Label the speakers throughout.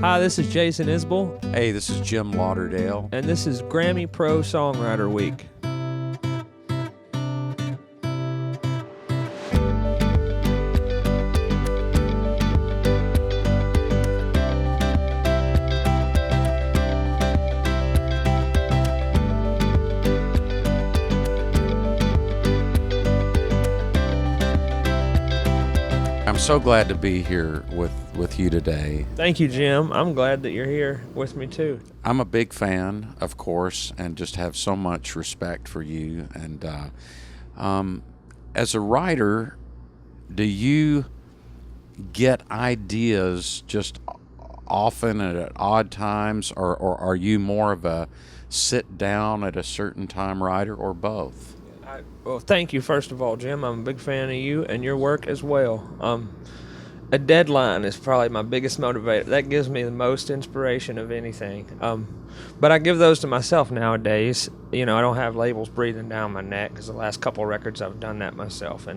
Speaker 1: Hi, this is Jason Isbell,
Speaker 2: Hey, this is Jim Lauderdale.
Speaker 1: and this is Grammy Pro Songwriter Week.
Speaker 2: I'm so glad to be here with you today.
Speaker 1: Thank you, Jim. I'm glad that you're here with me, too.
Speaker 2: I'm a big fan, of course, and just have so much respect for you. And as a writer, do you get ideas just often and at odd times, or are you more of a sit down at a certain time writer, or both?
Speaker 1: Well, thank you, first of all, Jim. I'm a big fan of you and your work as well. A deadline is probably my biggest motivator. That gives me the most inspiration of anything. But I give those to myself nowadays. You know, I don't have labels breathing down my neck because the last couple of records I've done that myself.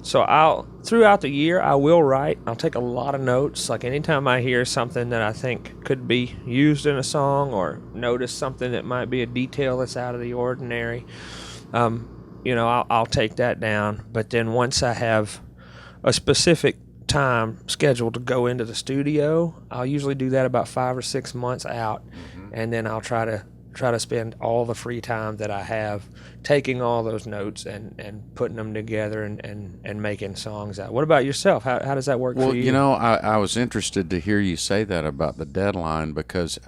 Speaker 1: So throughout the year, I will write. I'll take a lot of notes. Like anytime I hear something that I think could be used in a song, or notice something that might be a detail that's out of the ordinary, I'll take that down. But then once I have a specific time scheduled to go into the studio, I'll usually do that about 5 or 6 months out, and then I'll try to spend all the free time that I have taking all those notes and putting them together and making songs out. What about yourself? How does that work for you?
Speaker 2: Well, you know, I was interested to hear you say that about the deadline, because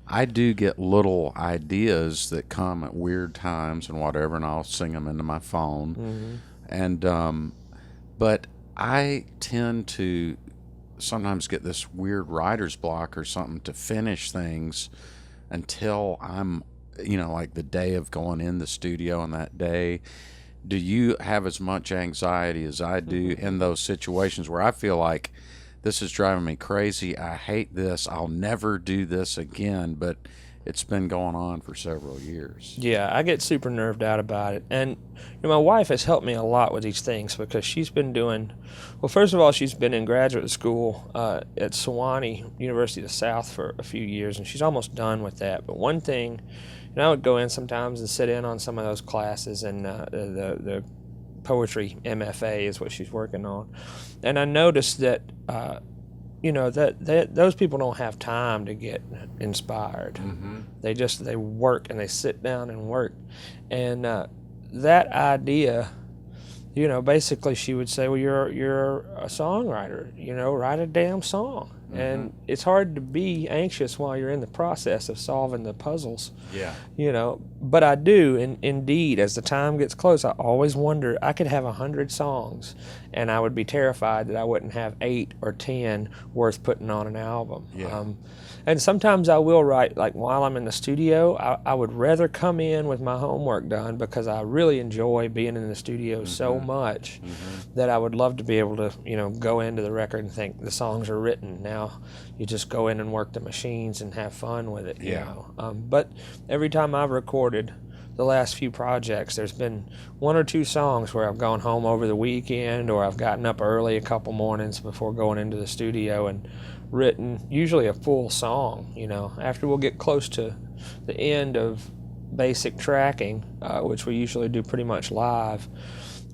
Speaker 2: I do get little ideas that come at weird times and whatever, and I'll sing them into my phone. But I tend to sometimes get this weird writer's block or something to finish things until I'm, like the day of going in the studio on that day. Do you have as much anxiety as I do in those situations where I feel like this is driving me crazy, I hate this, I'll never do this again, but it's been going on for several years? Yeah,
Speaker 1: I get super nerved out about it. And my wife has helped me a lot with these things, because she's been first of all, she's been in graduate school at Sewanee University of the South for a few years, and she's almost done with that. But one thing, I would go in sometimes and sit in on some of those classes, and the poetry MFA is what she's working on. And I noticed that that those people don't have time to get inspired. They work, and they sit down and work. And that idea, basically she would say, well, you're a songwriter, write a damn song. And it's hard to be anxious while you're in the process of solving the puzzles. But I do, and indeed, as the time gets close, I always wonder, I could have 100 songs, and I would be terrified that I wouldn't have 8 or 10 worth putting on an album. And sometimes I will write, like while I'm in the studio. I would rather come in with my homework done, because I really enjoy being in the studio so much that I would love to be able to, go into the record and think the songs are written. Now you just go in and work the machines and have fun with it. But every time I've recorded the last few projects, there's been 1 or 2 songs where I've gone home over the weekend, or I've gotten up early a couple mornings before going into the studio and written usually a full song. After we'll get close to the end of basic tracking, which we usually do pretty much live,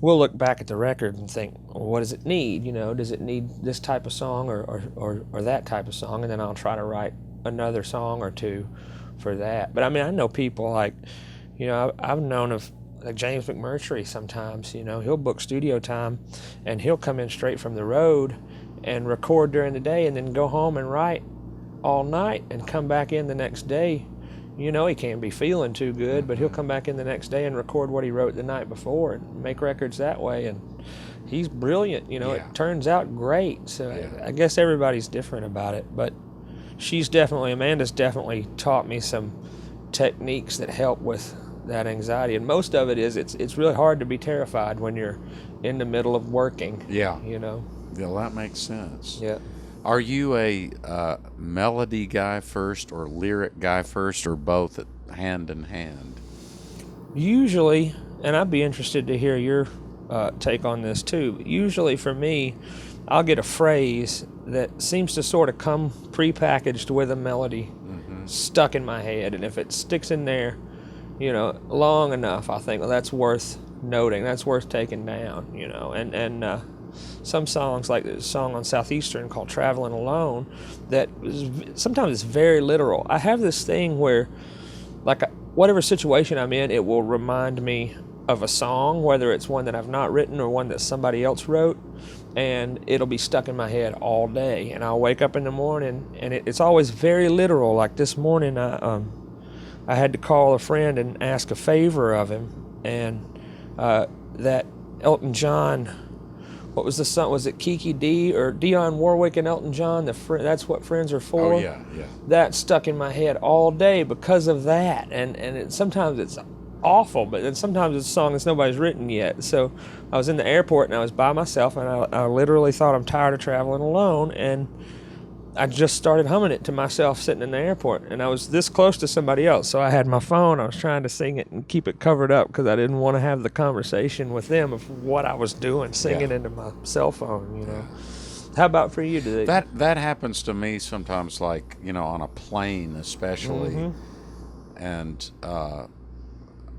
Speaker 1: we'll look back at the record and think, well, what does it need? Does it need this type of song or that type of song? And then I'll try to write another song or 2 for that. But I know people like, I've known of like James McMurtry sometimes. He'll book studio time, and he'll come in straight from the road and record during the day, and then go home and write all night, and come back in the next day. He can't be feeling too good, but he'll come back in the next day and record what he wrote the night before and make records that way. And he's brilliant. It turns out great. So I guess everybody's different about it. But Amanda's definitely taught me some techniques that help with that anxiety. And most of it is, it's really hard to be terrified when you're in the middle of working.
Speaker 2: Yeah, that makes sense.
Speaker 1: Yeah.
Speaker 2: Are you a melody guy first, or lyric guy first, or both hand in hand?
Speaker 1: Usually, and I'd be interested to hear your take on this too. Usually for me, I'll get a phrase that seems to sort of come prepackaged with a melody stuck in my head, and if it sticks in there, long enough, I think, well, that's worth noting, that's worth taking down, and some songs, like the song on Southeastern called Traveling Alone, that sometimes it's very literal. I have this thing where, like, whatever situation I'm in, it will remind me of a song, whether it's one that I've not written or one that somebody else wrote, and it'll be stuck in my head all day. And I'll wake up in the morning, and it's always very literal. Like this morning, I had to call a friend and ask a favor of him, and that Elton John, what was the song? Was it Kiki D or Dionne Warwick and Elton John? That's what friends are for.
Speaker 2: Oh yeah.
Speaker 1: That stuck in my head all day because of that, and sometimes it's awful, but then sometimes it's a song that nobody's written yet. So I was in the airport and I was by myself, and I literally thought, I'm tired of traveling alone, and I just started humming it to myself sitting in the airport, and I was this close to somebody else, so I had my phone. I was trying to sing it and keep it covered up because I didn't want to have the conversation with them of what I was doing, singing into my cell phone. How about for you?
Speaker 2: That happens to me sometimes, like on a plane especially, and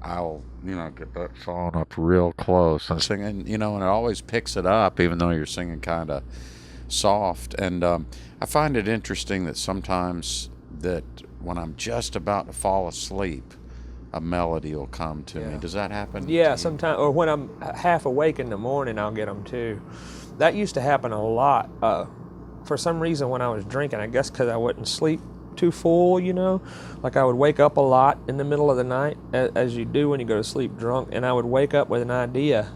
Speaker 2: I'll get that phone up real close and sing, and and it always picks it up even though you're singing kind of soft. And I find it interesting that sometimes that when I'm just about to fall asleep, a melody will come to me. Does that happen?
Speaker 1: Yeah, sometimes, or when I'm half awake in the morning, I'll get them too. That used to happen a lot. For some reason, when I was drinking, I guess because I wouldn't sleep too full, like I would wake up a lot in the middle of the night, as you do when you go to sleep drunk, and I would wake up with an idea,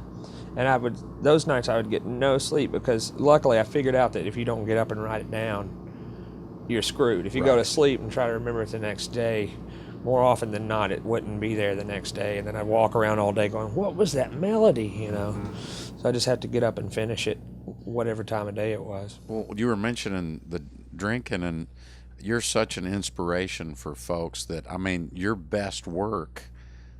Speaker 1: and those nights I would get no sleep, because luckily I figured out that if you don't get up and write it down, you're screwed. If you go to sleep and try to remember it the next day, more often than not it wouldn't be there the next day, and then I'd walk around all day going, what was that melody, So I just had to get up and finish it, whatever time of day it was.
Speaker 2: Well, you were mentioning the drinking, and you're such an inspiration for folks that, your best work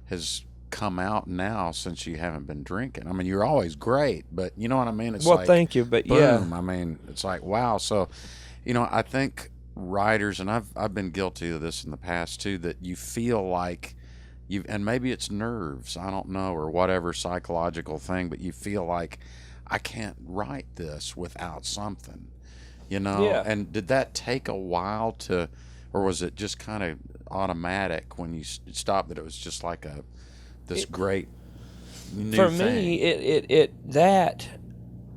Speaker 2: has come out now since you haven't been drinking. You're always great, but you know what I mean? It's
Speaker 1: Thank you, but
Speaker 2: boom. It's like, wow. So, I think writers, and I've been guilty of this in the past too, that you feel like and maybe it's nerves, I don't know, or whatever psychological thing, but you feel like, I can't write this without something. And did that take a while or was it just kind of automatic when you stopped, that it was just like this great new
Speaker 1: for
Speaker 2: thing?
Speaker 1: Me,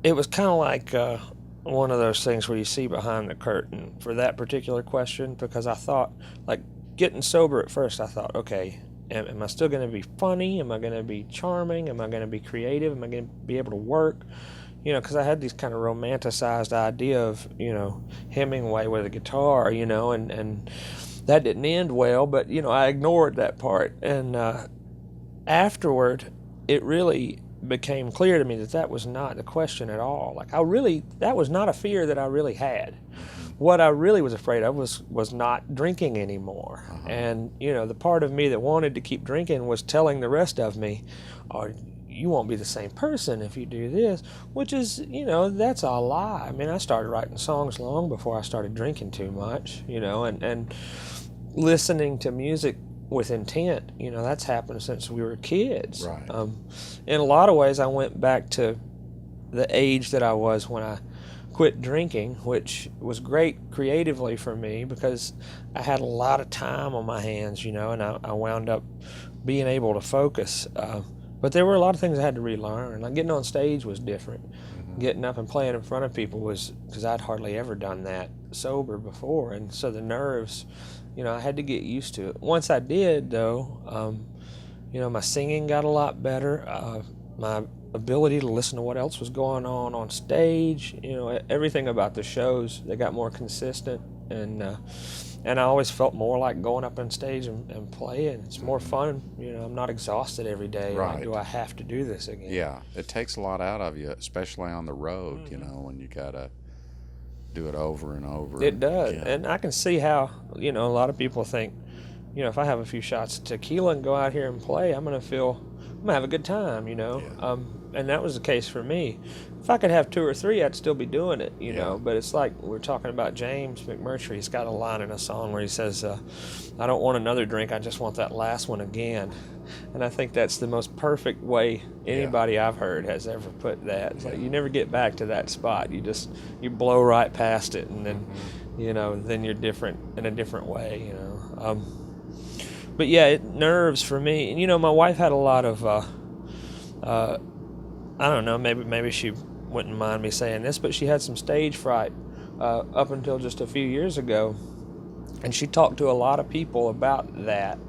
Speaker 1: it was kind of like one of those things where you see behind the curtain for that particular question, because I thought, like, getting sober at first, I thought, okay, am I still going to be funny? Am I going to be charming? Am I going to be creative? Am I going to be able to work? Because I had these kind of romanticized idea of, Hemingway with a guitar, and that didn't end well, but, I ignored that part. And afterward, it really became clear to me that was not the question at all. Like, that was not a fear that I really had. What I really was afraid of was not drinking anymore. And, the part of me that wanted to keep drinking was telling the rest of me, you won't be the same person if you do this, which is, that's a lie. I started writing songs long before I started drinking too much, and listening to music with intent, that's happened since we were kids.
Speaker 2: Right.
Speaker 1: In a lot of ways, I went back to the age that I was when I quit drinking, which was great creatively for me because I had a lot of time on my hands, and I wound up being able to focus. But there were a lot of things I had to relearn. Like getting on stage was different. Getting up and playing in front of people was, because I'd hardly ever done that sober before, and so the nerves, I had to get used to it. Once I did, though, my singing got a lot better. My ability to listen to what else was going on stage, everything about the shows, they got more consistent, and I always felt more like going up on stage and playing. It's more fun. I'm not exhausted every day.
Speaker 2: Right.
Speaker 1: Like, do I have to do this again?
Speaker 2: Yeah, it takes a lot out of you, especially on the road, when you got to do it over and over.
Speaker 1: It does.
Speaker 2: Again.
Speaker 1: And I can see how, a lot of people think, if I have a few shots of tequila and go out here and play, I'm going to have a good time,
Speaker 2: Yeah.
Speaker 1: and that was the case for me. If I could have 2 or 3, I'd still be doing it, you know. But it's like we're talking about James McMurtry. He's got a line in a song where he says, I don't want another drink, I just want that last one again. And I think that's the most perfect way anybody I've heard has ever put that. It's like you never get back to that spot. You blow right past it, and then, you know, then you're different in a different way, you know. But yeah, nerves for me. And, you know, my wife had a lot of, I don't know, maybe she wouldn't mind me saying this, but she had some stage fright up until just a few years ago. And she talked to a lot of people about that.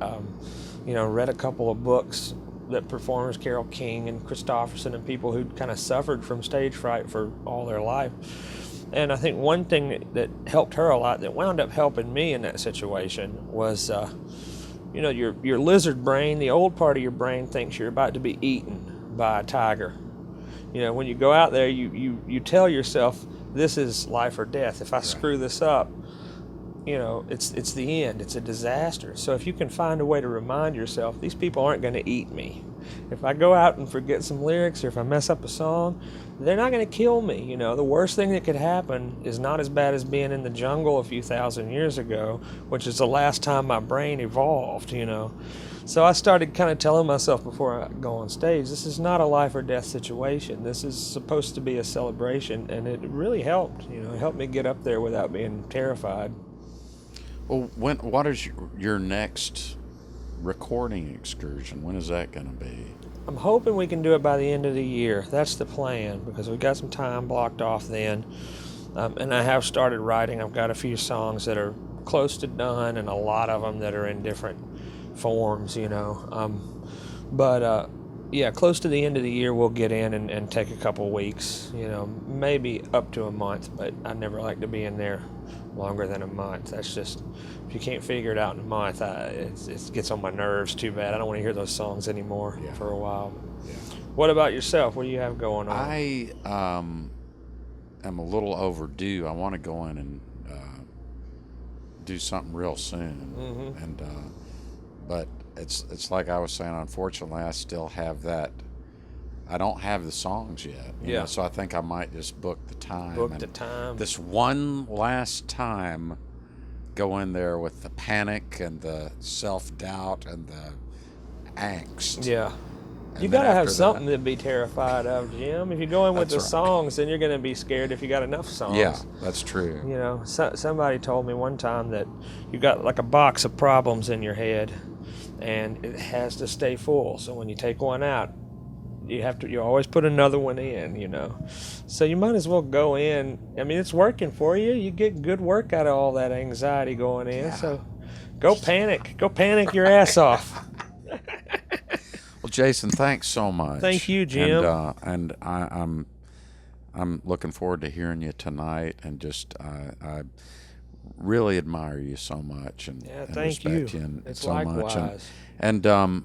Speaker 1: You know, read a couple of books that performers, Carole King and Christopherson, and people who'd kind of suffered from stage fright for all their life. And I think one thing that helped her a lot, that wound up helping me in that situation, was, you know, your lizard brain, the old part of your brain, thinks you're about to be eaten by a tiger. You know, when you go out there, you tell yourself, this is life or death. If I screw this up, you know, it's the end. It's a disaster. So if you can find a way to remind yourself, these people aren't going to eat me. If I go out and forget some lyrics, or if I mess up a song, they're not going to kill me. You know, the worst thing that could happen is not as bad as being in the jungle a few thousand years ago, which is the last time my brain evolved, you know. So I started kind of telling myself before I go on stage, this is not a life or death situation. This is supposed to be a celebration, and it really helped. You know, it helped me get up there without being terrified.
Speaker 2: Well, what is your next recording excursion? When is that going to be?
Speaker 1: I'm hoping we can do it by the end of the year. That's the plan, because we've got some time blocked off then. And I have started writing. I've got a few songs that are close to done, and a lot of them that are in different forms, you know. Yeah, close to the end of the year, we'll get in and take a couple weeks, you know, maybe up to a month, but I never like to be in there longer than a month. That's just, if you can't figure it out in a month, it gets on my nerves too bad. I don't want to hear those songs anymore for a while. Yeah. What about yourself? What do you have going on?
Speaker 2: I am a little overdue. I want to go in and do something real soon. And but it's like I was saying, unfortunately, I still have that. I don't have the songs yet. You know, so I think I might just book the time. This one last time, go in there with the panic and the self-doubt and the angst.
Speaker 1: Yeah. You got to have something to be terrified of, Jim. If you go in with the songs, then you're going to be scared if you got enough songs.
Speaker 2: Yeah, that's true.
Speaker 1: You know, somebody told me one time that you got like a box of problems in your head, and it has to stay full. So when you take one out, you always put another one in, you know. So you might as well go in. I mean, it's working for you. You get good work out of all that anxiety going in. Yeah. So go panic your ass off.
Speaker 2: Well, Jason, thanks so much.
Speaker 1: Thank you, Jim.
Speaker 2: And I'm looking forward to hearing you tonight, and just I really admire you so much, and
Speaker 1: thank
Speaker 2: respect
Speaker 1: you.
Speaker 2: And
Speaker 1: it's
Speaker 2: so
Speaker 1: likewise.
Speaker 2: much. And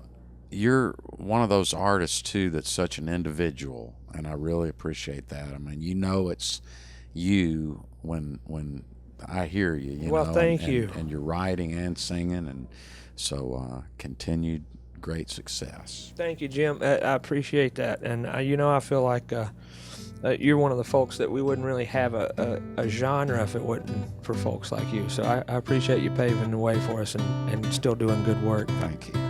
Speaker 2: you're one of those artists too that's such an individual, and I really appreciate that. I mean, you know, it's you when I hear you. You know,
Speaker 1: thank you.
Speaker 2: And you're writing and singing, and so continued great success.
Speaker 1: Thank you, Jim. I appreciate that, and you know, I feel like you're one of the folks that we wouldn't really have a genre if it wasn't for folks like you. So I appreciate you paving the way for us and still doing good work.
Speaker 2: Thank you.